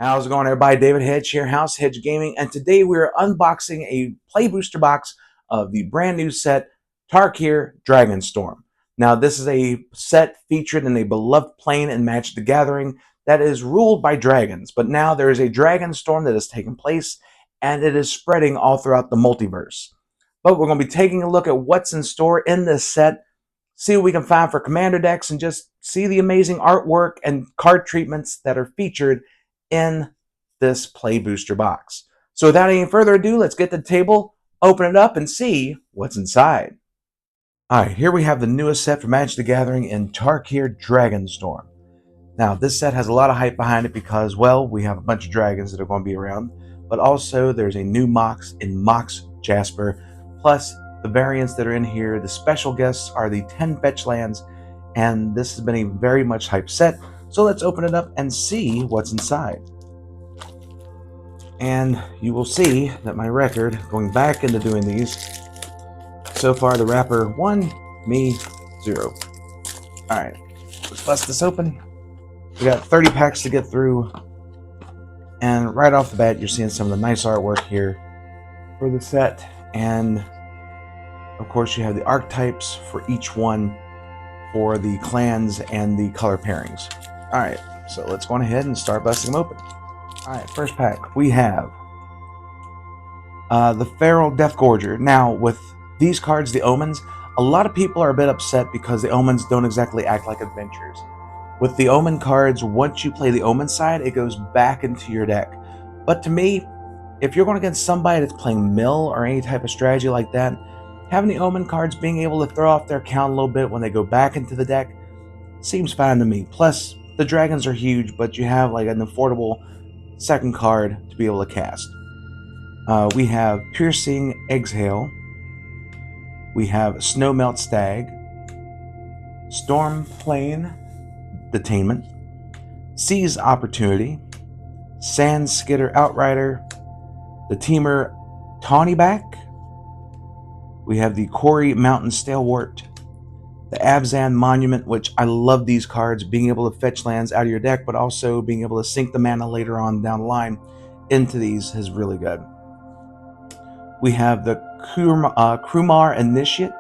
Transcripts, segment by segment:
How's it going, everybody? David Hedge here, House Hedge Gaming, and today we're unboxing a play booster box of the brand new set Tarkir Dragonstorm. Now, this is a set featured in a beloved plane in Magic the Gathering that is ruled by dragons, but now there is a Dragonstorm that has taken place, and it is spreading all throughout the multiverse. But we're going to be taking a look at what's in store in this set, see what we can find for commander decks, and just see the amazing artwork and card treatments that are featured in this play booster box. So without any further ado, let's get to the table, open it up, and see what's inside. Alright, here we have the newest set for Magic the Gathering in Tarkir Dragonstorm. Now, this set has a lot of hype behind it because, well, we have a bunch of dragons that are going to be around, but also there's a new Mox in Mox Jasper, plus the variants that are in here. The special guests are the 10 fetch lands, and this has been a very much hyped set. So let's open it up and see what's inside. And you will see that my record, going back into doing these, so far the wrapper 1, me 0. Alright, let's bust this open. We got 30 packs to get through, and right off the bat you're seeing some of the nice artwork here for the set, and of course you have the archetypes for each one for the clans and the color pairings. Alright, so let's go on ahead and start busting them open. Alright, first pack, we have the Feral Deathgorger. Now, with these cards, the Omens, a lot of people are a bit upset because the Omens don't exactly act like adventures. With the Omen cards, once you play the Omen side, it goes back into your deck. But to me, if you're going against somebody that's playing mill or any type of strategy like that, having the Omen cards being able to throw off their count a little bit when they go back into the deck seems fine to me. Plus, the dragons are huge, but you have like an affordable second card to be able to cast. We have Piercing Exhale. We have Snowmelt Stag, Storm Plane Detainment, Seize Opportunity, Sand Skidder Outrider, the Teamer Tawnyback. We have the Quarry Mountain Stalwart, the Abzan Monument, which I love these cards, being able to fetch lands out of your deck, but also being able to sink the mana later on down the line into these is really good. We have the Krumar Initiate.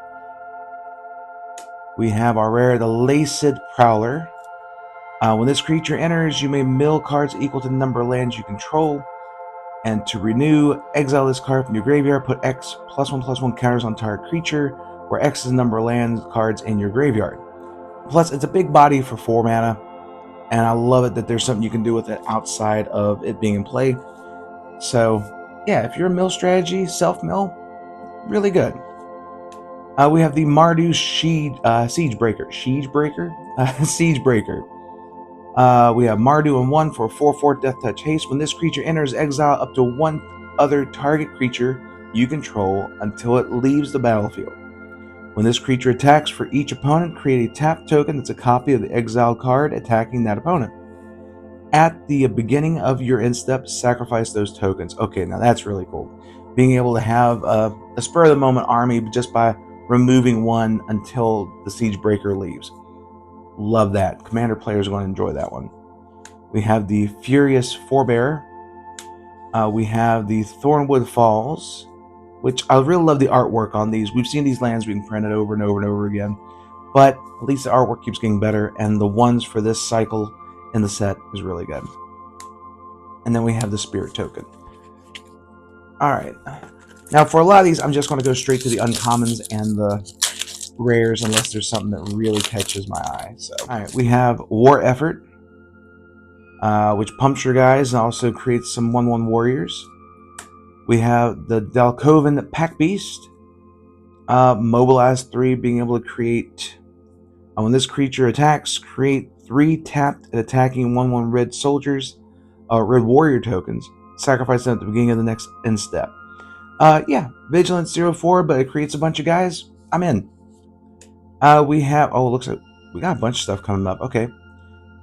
We have our rare, the Lacid Prowler. When this creature enters, you may mill cards equal to the number of lands you control. And to renew, exile this card from your graveyard, put X +1/+1 counters on target creature, where X is the number of land cards in your graveyard. Plus, it's a big body for 4 mana, and I love it that there's something you can do with it outside of it being in play. So, yeah, if you're a mill strategy, self-mill, really good. We have the Mardu Siegebreaker. Siegebreaker. We have Mardu and 1 for 4/4 Death Touch Haste. When this creature enters, exile up to 1 other target creature you control until it leaves the battlefield. When this creature attacks, for each opponent, create a tap token that's a copy of the exiled card attacking that opponent. At the beginning of your end step, sacrifice those tokens. Okay, now that's really cool. Being able to have a spur of the moment army just by removing 1 until the Siegebreaker leaves. Love that. Commander players are going to enjoy that one. We have the Furious Forebearer. We have the Thornwood Falls, which I really love the artwork on these. We've seen these lands being printed over and over and over again, but at least the artwork keeps getting better, and the ones for this cycle in the set is really good. And then we have the Spirit Token. Alright, now for a lot of these, I'm just going to go straight to the uncommons and the rares unless there's something that really catches my eye. So, alright, we have War Effort, which pumps your guys and also creates some 1/1 warriors. We have the Dalkovan Pack Beast, Mobilize 3, being able to create, when this creature attacks, create 3 tapped and attacking 1/1 red soldiers, red warrior tokens. Sacrifice them at the beginning of the next end step. Yeah, Vigilance 0/4, but it creates a bunch of guys. I'm in. We have, looks like we got a bunch of stuff coming up. Okay.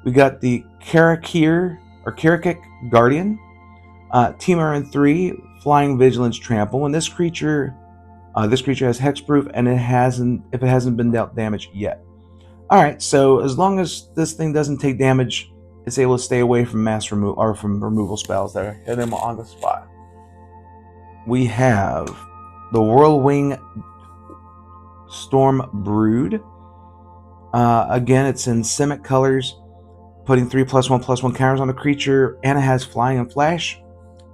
We got the Karakir Guardian, Teamer in 3, Flying Vigilance Trample. When this creature has hexproof and if it hasn't been dealt damage yet. Alright, so as long as this thing doesn't take damage it's able to stay away from mass removal or from removal spells that are hitting them on the spot. We have the Whirlwind Storm Brood. Again, it's in Simic colors, putting 3+1/+1 counters on the creature, and it has flying and flash.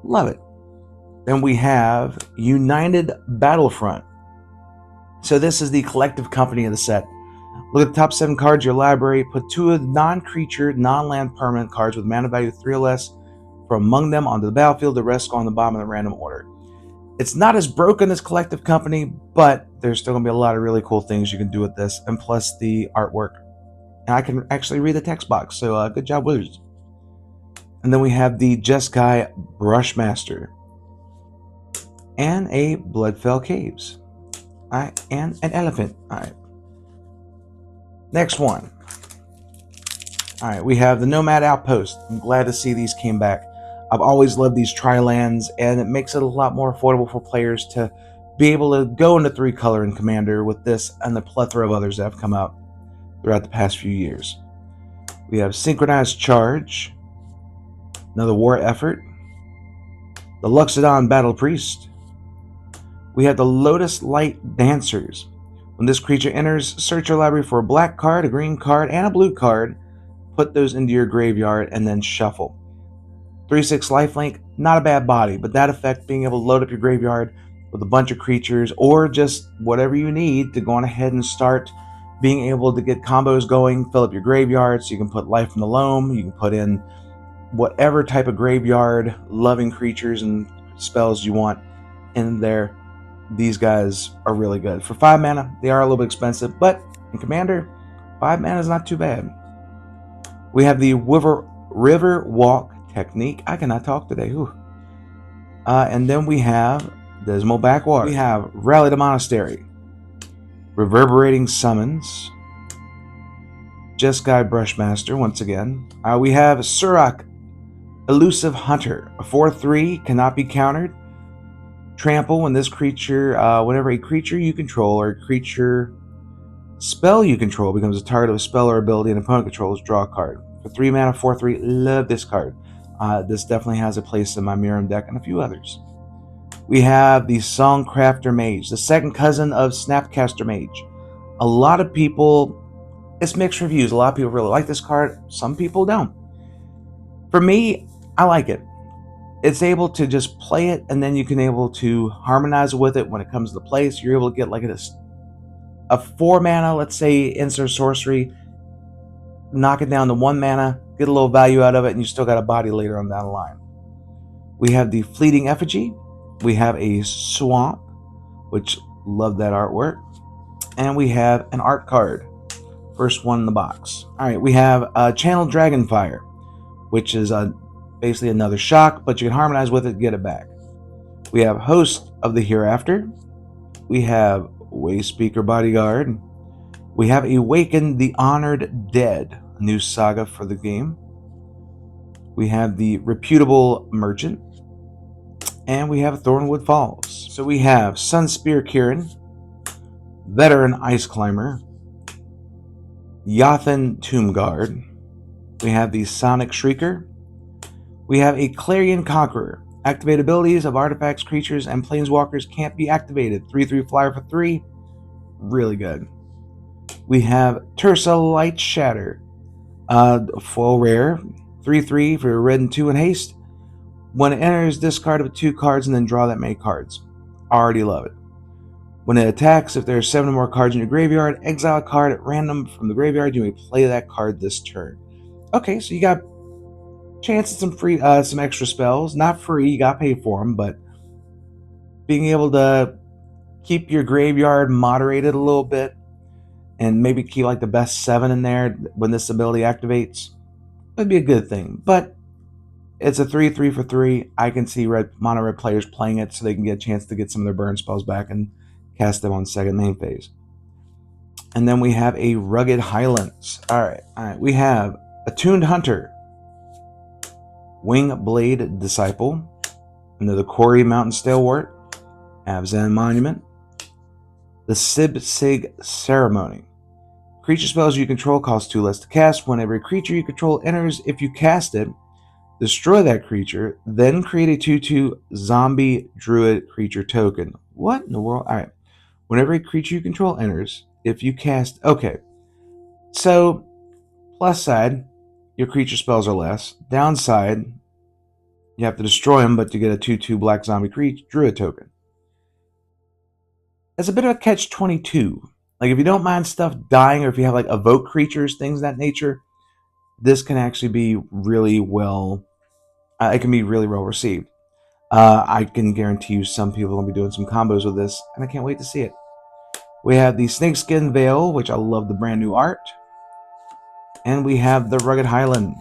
Love it. Then we have United Battlefront. So this is the collective company of the set. Look at the top 7 cards of your library. Put 2 of the non-creature, non-land permanent cards with mana value 3 or less from among them onto the battlefield. The rest go on the bottom of the random order. It's not as broken as Collective Company, but there's still going to be a lot of really cool things you can do with this, and plus the artwork. And I can actually read the text box, so good job, Wizards. And then we have the Jeskai Brushmaster. And a Bloodfell Caves. Alright, and an elephant. Alright. Next one. Alright, we have the Nomad Outpost. I'm glad to see these came back. I've always loved these tri-lands, and it makes it a lot more affordable for players to be able to go into 3-color in Commander with this and the plethora of others that have come out throughout the past few years. We have Synchronized Charge, another War Effort, the Luxodon Battle Priest. We have the Lotus Light Dancers. When this creature enters, search your library for a black card, a green card, and a blue card. Put those into your graveyard and then shuffle. 3/6 lifelink, not a bad body, but that effect, being able to load up your graveyard with a bunch of creatures or just whatever you need to go on ahead and start being able to get combos going, fill up your graveyard so you can put Life from the Loam, you can put in whatever type of graveyard loving creatures and spells you want in there. These guys are really good. For 5 mana, they are a little bit expensive, but in Commander, 5 mana is not too bad. We have the River Walk Technique. I cannot talk today. And then we have Dismal Backwater. We have Rally the Monastery, Reverberating Summons, Jeskai Brushmaster once again. We have Surrak, Elusive Hunter, a 4/3, cannot be countered. Trample. When this creature, whenever a creature you control or a creature spell you control becomes a target of a spell or ability an opponent controls, draw a card. For 3 mana, 4/3, love this card. This definitely has a place in my Miram deck and a few others. We have the Songcrafter Mage, the second cousin of Snapcaster Mage. A lot of people, it's mixed reviews. A lot of people really like this card. Some people don't. For me, I like it. It's able to just play it, and then you can able to harmonize with it when it comes to play. So you're able to get like a 4 mana, let's say, instant sorcery, knock it down to 1 mana, get a little value out of it, and you still got a body later on down the line. We have the Fleeting Effigy. We have a Swamp, which love that artwork. And we have an art card. First one in the box. Alright, we have Channel Dragonfire, which is basically another shock, but you can harmonize with it, get it back. We have Host of the Hereafter. We have Wayspeaker Bodyguard. We have Awaken the Honored Dead, a new saga for the game. We have the Reputable Merchant. And we have Thornwood Falls. So we have Sunspear Kieran, Veteran Ice Climber, Yathan Tomb Guard. We have the Sonic Shrieker. We have a Clarion Conqueror. Activate abilities of artifacts, creatures, and planeswalkers can't be activated. 3/3 flyer for 3. Really good. We have Tursa Light Shatter. Foil rare. 3/3 for red and 2 in haste. When it enters, discard up 2 cards and then draw that many cards. Already love it. When it attacks, if there are 7 or more cards in your graveyard, exile a card at random from the graveyard. You may play that card this turn. Okay, so you got chance at some free, some extra spells. Not free, you got to pay for them, but being able to keep your graveyard moderated a little bit and maybe keep like the best 7 in there when this ability activates would be a good thing. But it's a 3/3 for 3. I can see mono red players playing it so they can get a chance to get some of their burn spells back and cast them on second main phase. And then we have a Rugged Highlands. Alright. We have Attuned Hunter, Wingblade Disciple, another Quarry Mountain Stalewart, Avzan Monument, the Sib Sig Ceremony. Creature spells you control cost 2 less to cast. When every creature you control enters, if you cast it, destroy that creature, then create a 2/2 zombie druid creature token. What in the world? Alright. Whenever a creature you control enters, if you cast... Okay. So, plus side, your creature spells are less. Downside, you have to destroy them, but you get a 2/2 black zombie creature druid token. It's a bit of a catch-22. Like, if you don't mind stuff dying, or if you have, like, evoke creatures, things of that nature, this can actually be really well... it can be really well received. I can guarantee you some people will be doing some combos with this, and I can't wait to see it. We have the Snakeskin Veil, which I love the brand new art. And we have the Rugged Highland.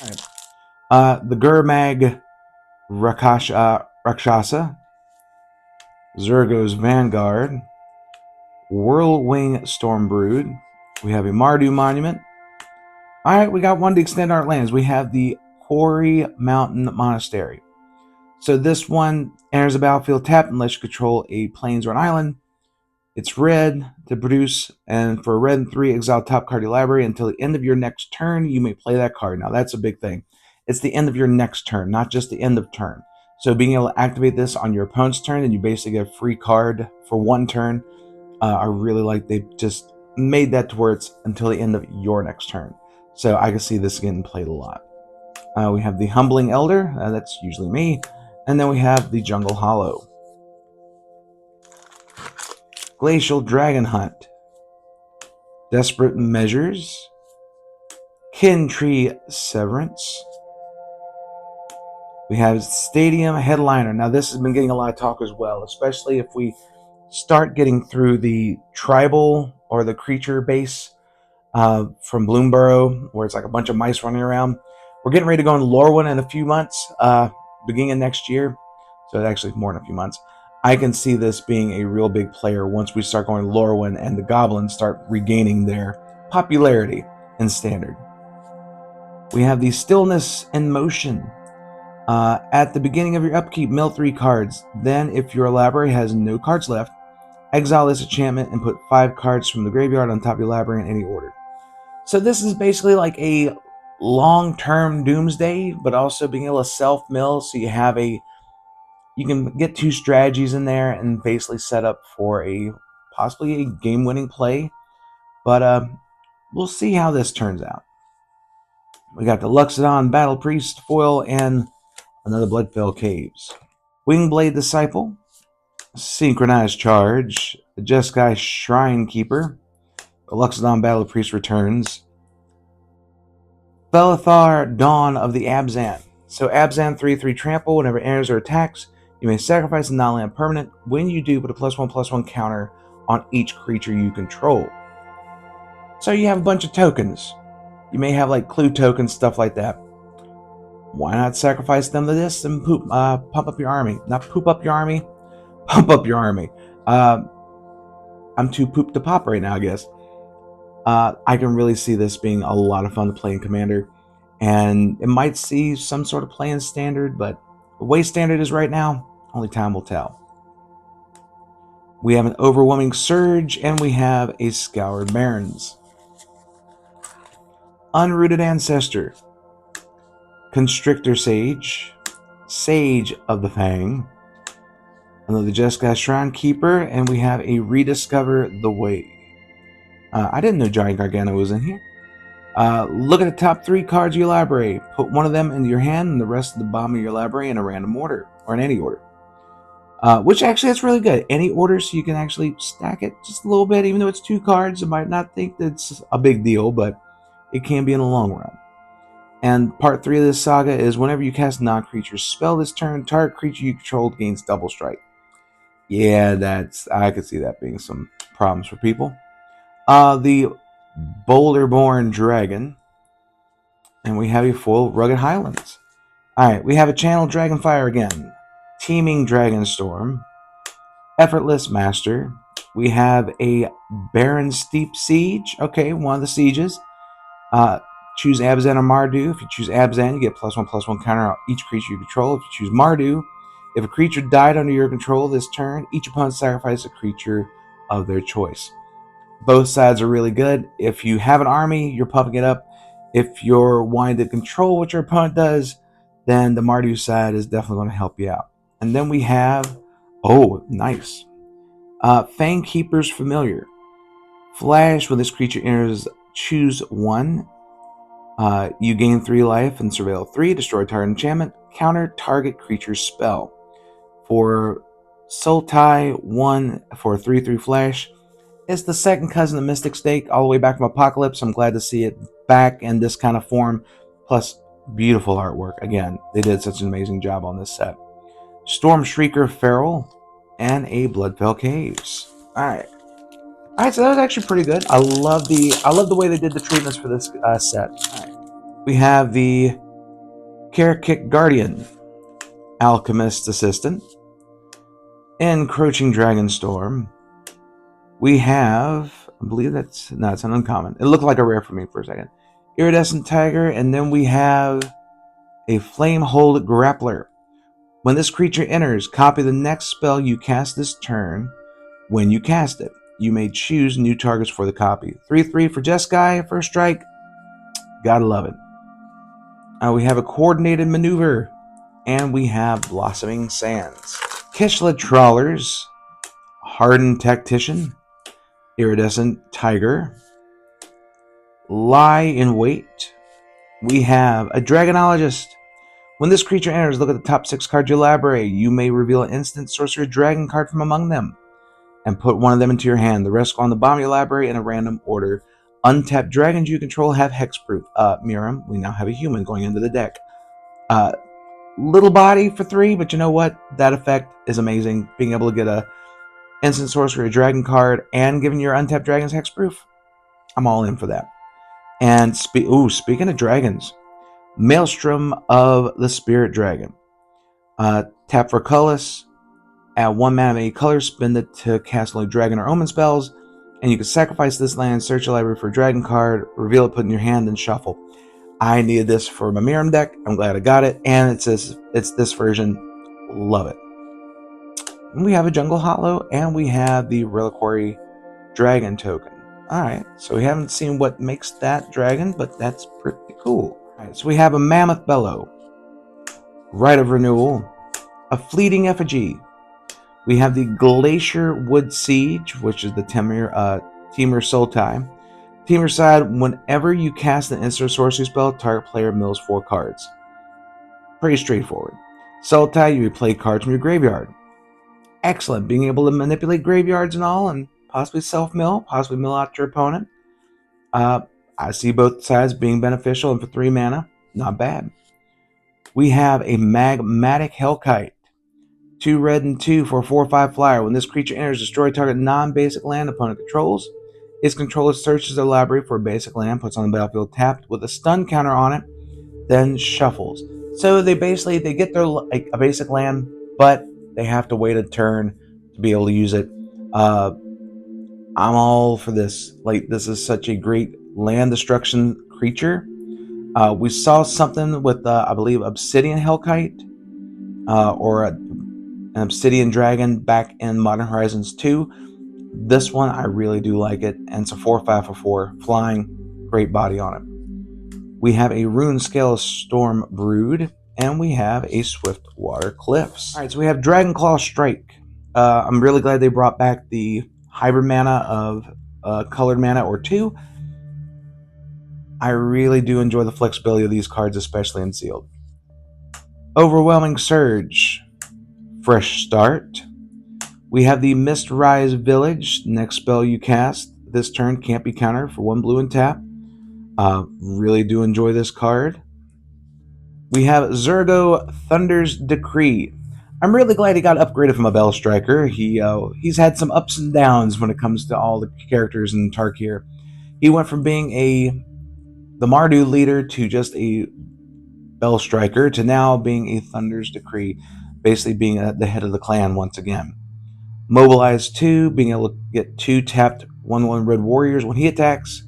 All right. The Gurmag Rakshasa, Zergo's Vanguard, Whirlwing Stormbrood. We have a Mardu Monument. All right, we got one to extend our lands. We have the Quarry Mountain Monastery. So this one enters the battlefield tapped unless you control a plains or an island. It's red to produce, and for a red and 3, exile top card of your library until the end of your next turn. You may play that card. Now that's a big thing. It's the end of your next turn, not just the end of turn. So being able to activate this on your opponent's turn, and you basically get a free card for one turn. I really like they've just made that to where it's until the end of your next turn. So I can see this getting played a lot. We have the Humbling Elder. That's usually me. And then we have the Jungle Hollow. Glacial Dragon Hunt, Desperate Measures, Kin Tree Severance. We have Stadium Headliner. Now this has been getting a lot of talk as well, especially if we start getting through the tribal or the creature base from Bloomburrow, where it's like a bunch of mice running around. We're getting ready to go in Lorwyn in a few months, beginning of next year. So actually more than a few months. I can see this being a real big player once we start going Lorwyn and the goblins start regaining their popularity in Standard. We have the Stillness in Motion. At the beginning of your upkeep, mill 3 cards. Then, if your library has no cards left, exile this enchantment and put 5 cards from the graveyard on top of your library in any order. So this is basically like a long-term Doomsday, but also being able to self-mill, so you can get 2 strategies in there and basically set up for possibly a game-winning play. But we'll see how this turns out. We got the Luxodon Battle Priest foil and another Bloodfell Caves. Wingblade Disciple, Synchronized Charge, the Jeskai Shrine Keeper, the Luxodon Battle Priest returns. Belethar Dawn of the Abzan. So Abzan 3/3 trample. Whenever it enters or attacks, you may sacrifice a non-land permanent. When you do, put a +1/+1 counter on each creature you control. So you have a bunch of tokens. You may have like clue tokens, stuff like that. Why not sacrifice them to this and pump up your army? Not poop up your army, pump up your army. I'm too pooped to pop right now, I guess. I can really see this being a lot of fun to play in Commander. And it might see some sort of play in Standard, but the way Standard is right now, only time will tell. We have an Overwhelming Surge, and we have a Scoured Barrens. Unrooted Ancestor, Constrictor Sage, Sage of the Fang, another Jeskai Shrine Keeper, and we have a Rediscover the Way. I didn't know Giant Gargano was in here. Look at the top 3 cards of your library. Put one of them into your hand and the rest at the bottom of your library in a random order, or in any order. Which actually, that's really good. Any order, so you can actually stack it just a little bit. Even though it's 2 cards, you might not think that's a big deal, but it can be in the long run. And part 3 of this saga is whenever you cast non-creature spell this turn, target creature you controlled gains double strike. Yeah, I could see that being some problems for people. The Boulderborn Dragon, and we have a full Rugged Highlands. Alright, we have a Channel Dragonfire again, Teeming Dragonstorm, Effortless Master. We have a Barren Steep Siege. Okay, one of the sieges. Choose Abzan or Mardu. If you choose Abzan, you get +1/+1 counter on each creature you control. If you choose Mardu, if a creature died under your control this turn, each opponent sacrifices a creature of their choice. Both sides are really good. If you have an army, you're pumping it up. If you're wanting to control what your opponent does, then the Mardu side is definitely going to help you out. And then we have, oh, nice. Fang Keeper's Familiar. Flash, when this creature enters, choose one. You gain 3 life and surveil 3, destroy target enchantment, counter target creature's spell. For Sultai, 1 for 3/3 Flash. It's the second cousin of Mystic Stake, all the way back from Apocalypse. I'm glad to see it back in this kind of form. Plus, beautiful artwork. Again, they did such an amazing job on this set. Storm Shrieker Feral, and a Bloodfell Caves. Alright, so that was actually pretty good. I love the way they did the treatments for this set. Alright, we have the Tarkir Guardian, Alchemist Assistant, Encroaching Dragonstorm. We have, I believe it's an uncommon. It looked like a rare for me for a second. Iridescent Tiger, and then we have a Flamehold Grappler. When this creature enters, copy the next spell you cast this turn. When you cast it, you may choose new targets for the copy. 3/3 for Jeskai, first strike. Gotta love it. We have a Coordinated Maneuver, and we have Blossoming Sands. Kishla Trawlers, Hardened Tactician, Iridescent Tiger, Lie in Wait. We have a Dragonologist. When this creature enters, look at the top 6 cards of your library. You may reveal an instant sorcerer dragon card from among them and put one of them into your hand. The rest go on the bottom of your library in a random order. Untapped dragons you control have hexproof. Miriam, we now have a human going into the deck. Little body for 3, but you know what? That effect is amazing. Being able to get a instant sorcerer dragon card and giving your untapped dragons hexproof. I'm all in for that. And speaking of dragons, Maelstrom of the Spirit Dragon. Tap for colorless. Add 1 mana of any color, spend it to cast only dragon or omen spells, and you can sacrifice this land, search your library for a dragon card, reveal it, put it in your hand, and shuffle. I needed this for my Miriam deck. I'm glad I got it, and it's this version. Love it. And we have a Jungle Hollow, and we have the Reliquary Dragon token. Alright, so we haven't seen what makes that dragon, but that's pretty cool. Alright, so we have a Mammoth Bellow, Rite of Renewal, a Fleeting Effigy. We have the Glacier Wood Siege, which is the Temur Sultai. Temur side, whenever you cast an instant sorcery spell, target player mills 4 cards. Pretty straightforward. Sultai, you replay cards from your graveyard. Excellent, being able to manipulate graveyards and all, and possibly self-mill, possibly mill out your opponent. I see both sides being beneficial, and for 3 mana, not bad. We have a Magmatic Hellkite. 2 red and 2 for a 4/5 flyer. When this creature enters, destroy target non-basic land opponent controls. Its controller searches their library for a basic land, puts on the battlefield tapped with a stun counter on it, then shuffles. So they get their a basic land, but they have to wait a turn to be able to use it. I'm all for this. This is such a great land destruction creature. We saw something with I believe Obsidian Hellkite, or an Obsidian Dragon back in Modern Horizons 2. This one, I really do like it, and it's a 4/5 for 4, flying, great body on it. We have a Rune Scale Storm Brood, and we have a Swift Water Cliffs. Alright, so we have Dragonclaw Strike. I'm really glad they brought back the hybrid mana of colored mana or 2. I really do enjoy the flexibility of these cards, especially in sealed. Overwhelming Surge. Fresh Start. We have the Mistrise Village. Next spell you cast this turn can't be countered for 1 blue and tap. Really do enjoy this card. We have Zurgo Thunder's Decree. I'm really glad he got upgraded from a Bell Striker. He's had some ups and downs when it comes to all the characters in Tarkir. He went from being the Mardu leader to just a Bell Striker to now being a Thunder's Decree, basically being the head of the clan once again. Mobilize 2, being able to get 2 tapped 1/1 red warriors when he attacks.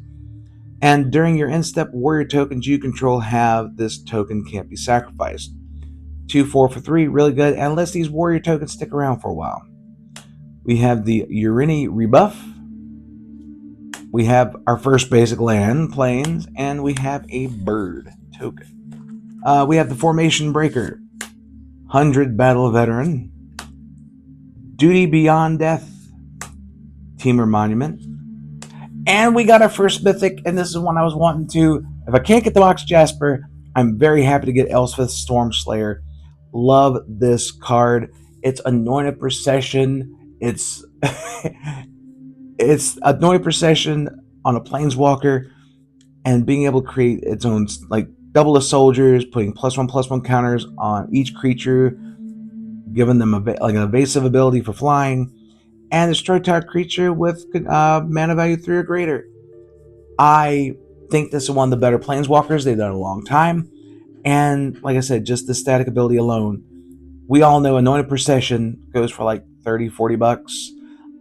And during your end-step warrior tokens you control have this token can't be sacrificed. 2/4 for 3, really good, unless these warrior tokens stick around for a while. We have the Urini Rebuff, We have our first basic land, planes, and we have a bird token. We have the Formation Breaker, 100 Battle Veteran, Duty Beyond Death, Teamer Monument, and we got our first mythic, and this is one I was wanting to. If I can't get the Mox Jasper, I'm very happy to get Elspeth Stormslayer. Love this card. It's Anointed Procession. It's it's Anointed Procession on a Planeswalker, and being able to create its own, like, double the soldiers, putting +1/+1 counters on each creature, giving them like an evasive ability for flying, and destroy target creature with mana value 3 or greater. I think this is one of the better Planeswalkers they've done in a long time. And like I said, just the static ability alone. We all know Anointed Procession goes for like 30, 40 bucks.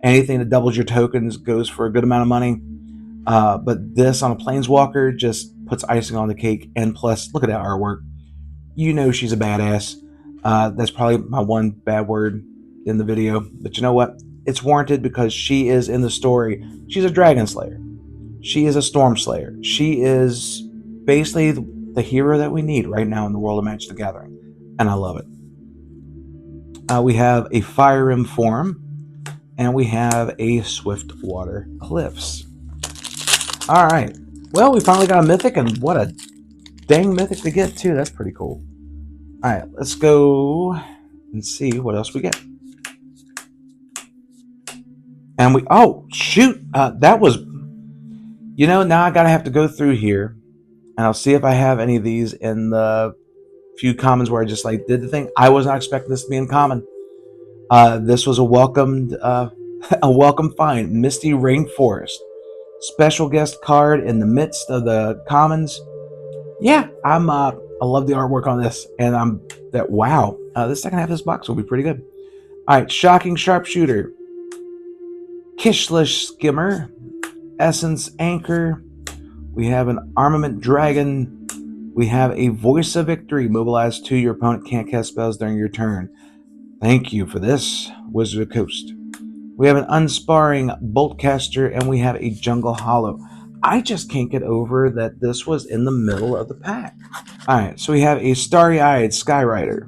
Anything that doubles your tokens goes for a good amount of money. But this on a Planeswalker just puts icing on the cake. And plus, look at that artwork. You know she's a badass. That's probably my one bad word in the video. But you know what? It's warranted because she is in the story. She's a Dragon Slayer. She is a Storm Slayer. She is basically the hero that we need right now in the world of Magic the Gathering. And I love it. We have a Fire Rim Form, and we have a Swiftwater Cliffs. All right. Well, we finally got a mythic, and what a dang mythic to get, too. That's pretty cool. All right, let's go and see what else we get. And we, oh, shoot. That was, now I got to have to go through here, and I'll see if I have any of these in the few commons where I just did the thing. I was not expecting this to be in common. This was a welcomed a welcome find. Misty Rainforest, special guest card in the midst of the commons. Yeah, I love the artwork on this, and wow. The second half of this box will be pretty good. All right, Shocking Sharpshooter, Kishlish Skimmer, Essence Anchor. We have an Armament Dragon. We have a Voice of Victory. Mobilize 2. Your opponent can't cast spells during your turn. Thank you for this, Wizard of the Coast. We have an Unsparring Boltcaster, and we have a Jungle Hollow. I just can't get over that this was in the middle of the pack. All right, so we have a Starry-Eyed Skyrider,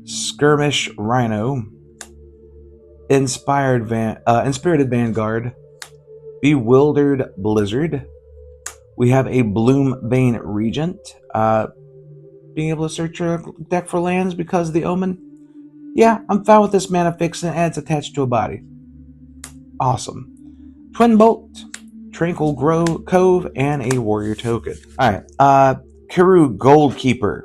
Skirmish Rhino, Inspirited Vanguard, Bewildered Blizzard. We have a Bloombane Regent. Being able to search your deck for lands because of the Omen. Yeah, I'm fine with this mana fix, and it's attached to a body. Awesome. Twin Bolt, Tranquil Cove, and a Warrior Token. Alright, Kiru Goldkeeper.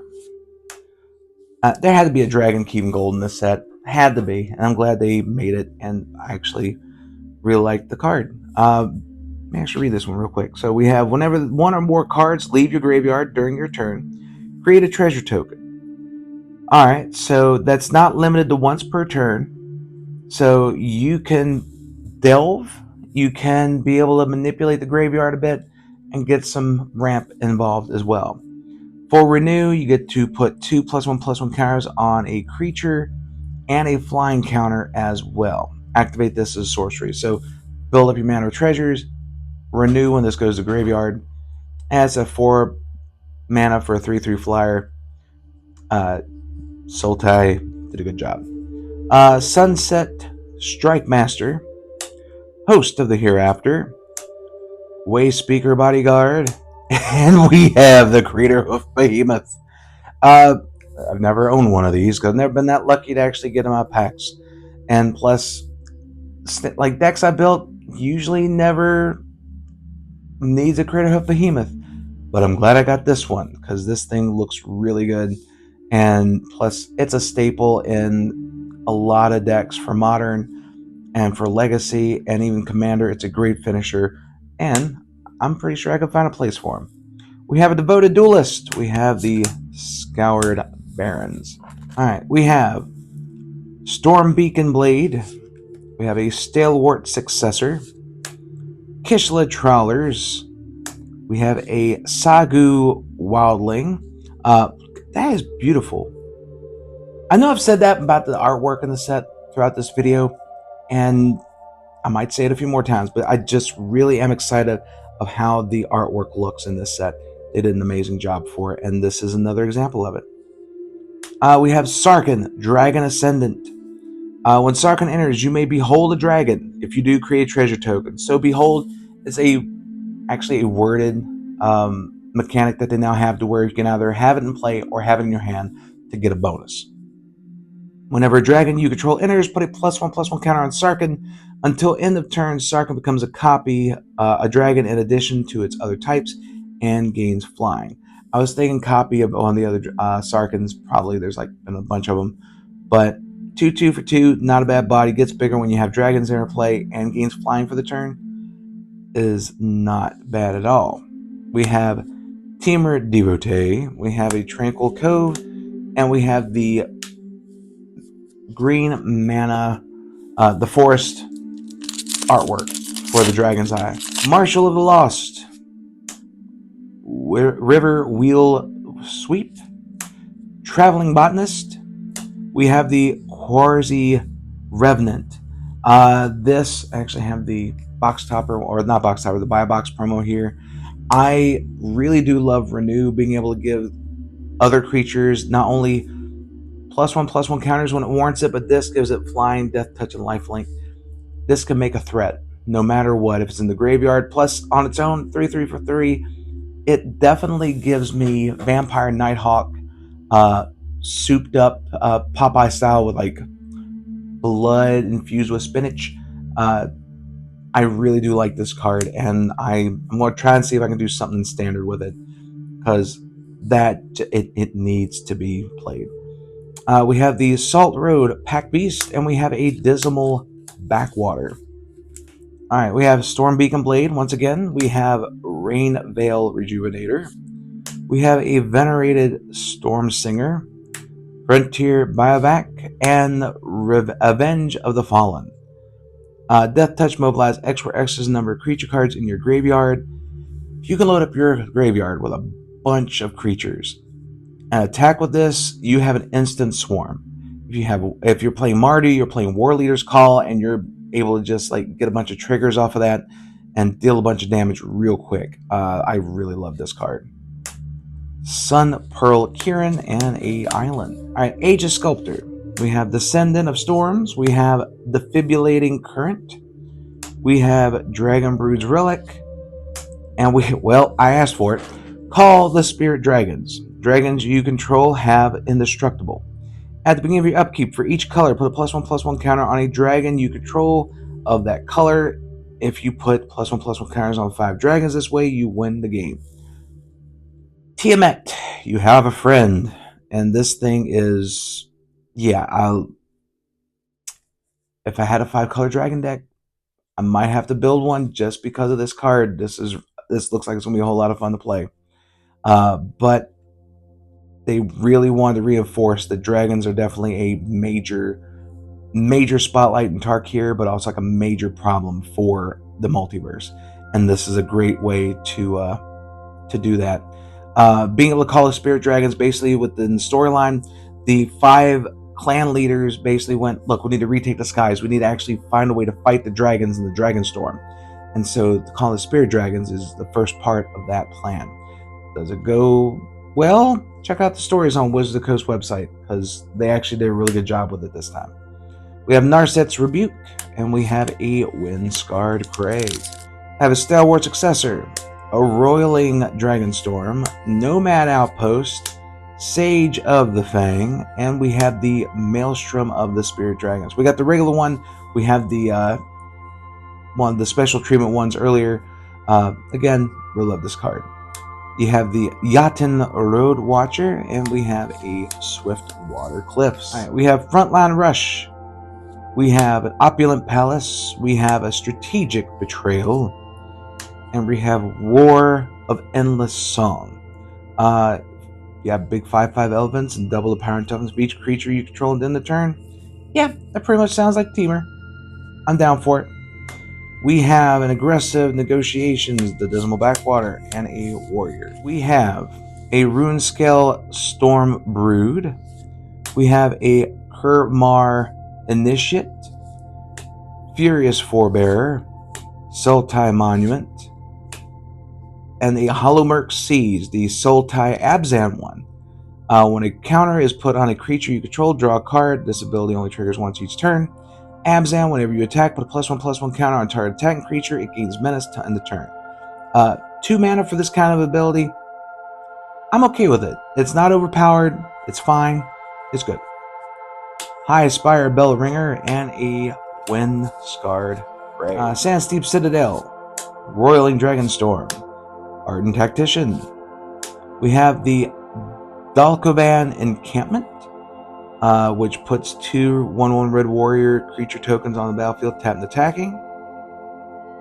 There had to be a Dragon Keeping Gold in this set. Had to be, and I'm glad they made it, and I actually really like the card. Let me actually read this one real quick. So we have, whenever one or more cards leave your graveyard during your turn, create a treasure token. Alright, so that's not limited to once per turn. So you can delve, you can be able to manipulate the graveyard a bit, and get some ramp involved as well. For renew, you get to put 2 +1/+1 counters on a creature and a flying counter as well. Activate this as sorcery. So build up your mana of treasures, renew when this goes to graveyard, adds a 4 mana for a 3/3 flyer. Sultai did a good job. Sunset Strike Master, Host of the Hereafter, Way Speaker Bodyguard, and we have the Creator of Behemoth. I've never owned one of these because I've never been that lucky to actually get them out of packs. And plus, like, decks I built usually never needs a Creator of Behemoth. But I'm glad I got this one because this thing looks really good. And plus, it's a staple in a lot of decks for Modern and for Legacy and even Commander. It's a great finisher, and I'm pretty sure I can find a place for him. We have a Devoted Duelist. We have the Scoured Barons. Alright, we have Storm Beacon Blade. We have a Stalewart Successor, Kishla Trawlers. We have a Sagu Wildling. That is beautiful. I know I've said that about the artwork in the set throughout this video, and I might say it a few more times, but I just really am excited of how the artwork looks in this set. They did an amazing job for it, and this is another example of it. We have Sarkhan, Dragon Ascendant. When Sarkhan enters, you may behold a dragon. If you do, create a treasure token. So behold is actually a worded mechanic that they now have to where you can either have it in play or have it in your hand to get a bonus. Whenever a dragon you control enters, put a +1/+1 counter on Sarkhan. Until end of turn, Sarkhan becomes a copy, a dragon in addition to its other types, and gains flying. I was thinking copy of one of the other Sarkhans. Probably there's like been a bunch of them, but 2/2 for 2, not a bad body. Gets bigger when you have dragons in play and gains flying for the turn. Is not bad at all. We have Temur Devotee. We have a Tranquil Cove, and we have the green mana, the forest artwork for the Dragon's Eye. Marshal of the Lost, River Wheel Sweep, Traveling Botanist. We have the Quarzy Revenant. This I actually have the box topper, or not box topper, the buy box promo here. I really do love Renew being able to give other creatures not only +1/+1 counters when it warrants it, but this gives it flying, death touch, and lifelink. This can make a threat no matter what. If it's in the graveyard, plus on its own 3/3 for 3, it definitely gives me Vampire Nighthawk, souped up Popeye style with like blood infused with spinach. I really do like this card, and I'm going to try and see if I can do something standard with it, because it needs to be played. We have the Salt Road Pack Beast, and we have a Dismal Backwater. All right, we have Storm Beacon Blade once again. We have Rain Veil Rejuvenator. We have a Venerated Storm Singer, Frontier Biovac, and Avenge of the Fallen. Death Touch mobilize X where X is the number of creature cards in your graveyard. You can load up your graveyard with a bunch of creatures. And attack with this, you have an instant swarm. If you're playing Mardu, you're playing War Leader's Call, and you're able to just like get a bunch of triggers off of that and deal a bunch of damage real quick. I really love this card. Sun Pearl Kirin and a island. All right, Aegis Sculptor. We have Descendant of Storms. We have Defibrillating Current. We have Dragon Brood's Relic. And I asked for it. Call the Spirit Dragons. Dragons you control have indestructible. At the beginning of your upkeep, for each color, put a +1/+1 counter on a dragon you control of that color. If you put +1/+1 counters on 5 dragons this way, you win the game. Tiamat, you have a friend. And this thing is, if I had a 5-color dragon deck, I might have to build one just because of this card. This looks like it's going to be a whole lot of fun to play. But they really wanted to reinforce that dragons are definitely a major spotlight in Tarkir, but also like a major problem for the multiverse. And this is a great way to do that. Being able to call the spirit dragons, basically within the storyline, the 5 clan leaders basically went, look, we need to retake the skies. We need to actually find a way to fight the dragons in the Dragonstorm. And so calling the spirit dragons is the first part of that plan. Does it go well? Check out the stories on Wizards of the Coast website, because they actually did a really good job with it this time. We have Narset's Rebuke, and we have a Windscarred Crag. Have a Stalwart Successor, a Roiling Dragonstorm, Nomad Outpost, Sage of the Fang, and we have the Maelstrom of the Spirit Dragons. We got the regular one. We have the one of the special treatment ones earlier. Again, we love this card. You have the Yachten Road Watcher, and we have a Swift Water Cliffs. All right, we have Frontline Rush. We have an Opulent Palace. We have a Strategic Betrayal. And we have War of Endless Song. You have big 5/5 elephants and double the power and toughness of each creature you control in the turn. Yeah, that pretty much sounds like Temur. I'm down for it. We have an Aggressive Negotiations, the Dismal Backwater, and a Warrior. We have a Runescale Storm Brood. We have a Kurmar Initiate, Furious Forebearer, Sultai Monument, and the Hollowmurk Siege, the Sultai Abzan one. When a counter is put on a creature you control, draw a card. This ability only triggers once each turn. Abzan, whenever you attack, put a +1/+1 counter on target attacking creature. It gains menace to end the turn. 2 mana for this kind of ability. I'm okay with it. It's not overpowered. It's fine. It's good. High Aspire Bell Ringer and a Wind-Scarred Prey. Sandsteep Citadel, Roiling Dragonstorm, Ardent Tactician. We have the Dalkovan Encampment, which puts 2 1/1 red warrior creature tokens on the battlefield, tapped and attacking.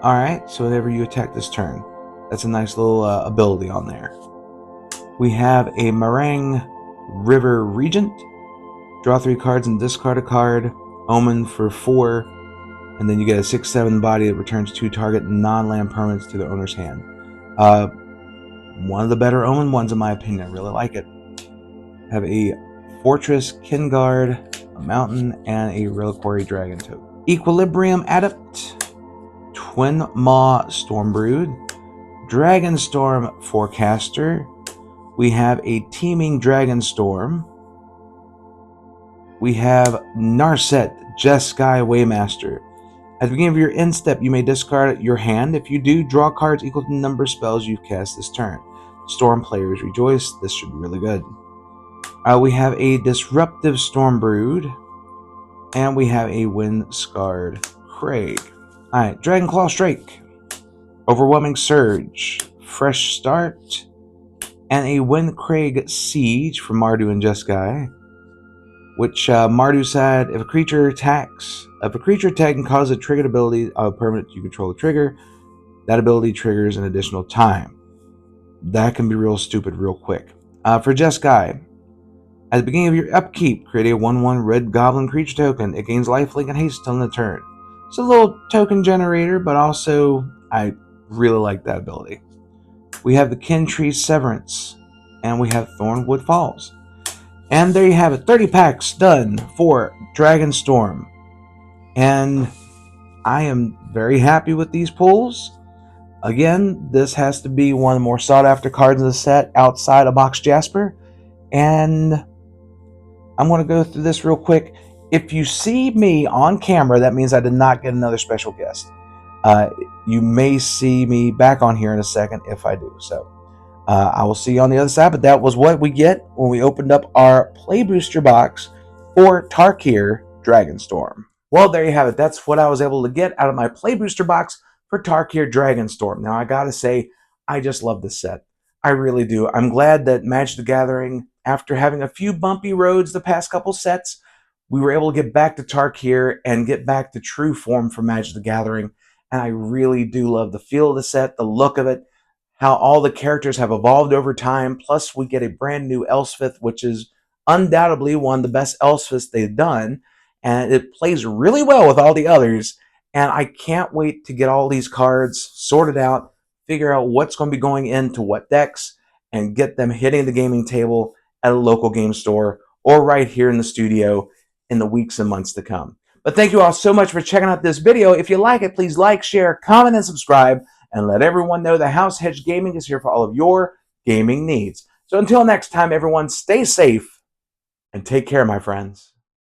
Alright, so whenever you attack this turn, that's a nice little ability on there. We have a Meringue River Regent. Draw 3 cards and discard a card. Omen for 4. And then you get a 6/7 body that returns 2 target non-land permanents to their owner's hand. One of the better Omen ones in my opinion. I really like it. Have a Fortress Kinguard, a Mountain, and a Reliquary Dragon token. Equilibrium Adept, Twin Maw Stormbrood, Dragonstorm Forecaster. We have a Teeming Dragonstorm. We have Narset, Jeskai Waymaster. At the beginning of your end step, you may discard your hand. If you do, draw cards equal to the number of spells you've cast this turn. Storm players rejoice. This should be really good. We have a Disruptive Stormbrood. And we have a Wind-Scarred Craig. Alright, Dragonclaw Strike, Overwhelming Surge, Fresh Start, and a Windcraig Siege from Mardu and Jeskai. Which Mardu said, if a creature attacks and causes a triggered ability of a permanent you control to trigger, that ability triggers an additional time. That can be real stupid real quick. For Jeskai, at the beginning of your upkeep, create a 1/1 red goblin creature token. It gains lifelink and haste till the turn. It's a little token generator, but also I really like that ability. We have the Kintree Severance, and we have Thornwood Falls. And there you have it, 30 packs done for Dragonstorm. And I am very happy with these pulls. Again, this has to be one of the more sought after cards in the set outside of Box Jasper. And I'm going to go through this real quick. If you see me on camera, that means I did not get another special guest. You may see me back on here in a second if I do. So I will see you on the other side, but that was what we get when we opened up our Play Booster box for Tarkir Dragonstorm. Well, there you have it. That's what I was able to get out of my Play Booster box for Tarkir Dragonstorm. Now, I gotta say, I just love this set. I really do. I'm glad that Magic the Gathering, after having a few bumpy roads the past couple sets, we were able to get back to Tarkir and get back to true form for Magic the Gathering. And I really do love the feel of the set, the look of it, how all the characters have evolved over time. Plus, we get a brand new Elspeth, which is undoubtedly one of the best Elspeths they've done. And it plays really well with all the others. And I can't wait to get all these cards sorted out, figure out what's going to be going into what decks, and get them hitting the gaming table at a local game store or right here in the studio in the weeks and months to come. But thank you all so much for checking out this video. If you like it, please like, share, comment, and subscribe, and let everyone know that House Hedge Gaming is here for all of your gaming needs. So until next time, everyone, stay safe and take care, my friends.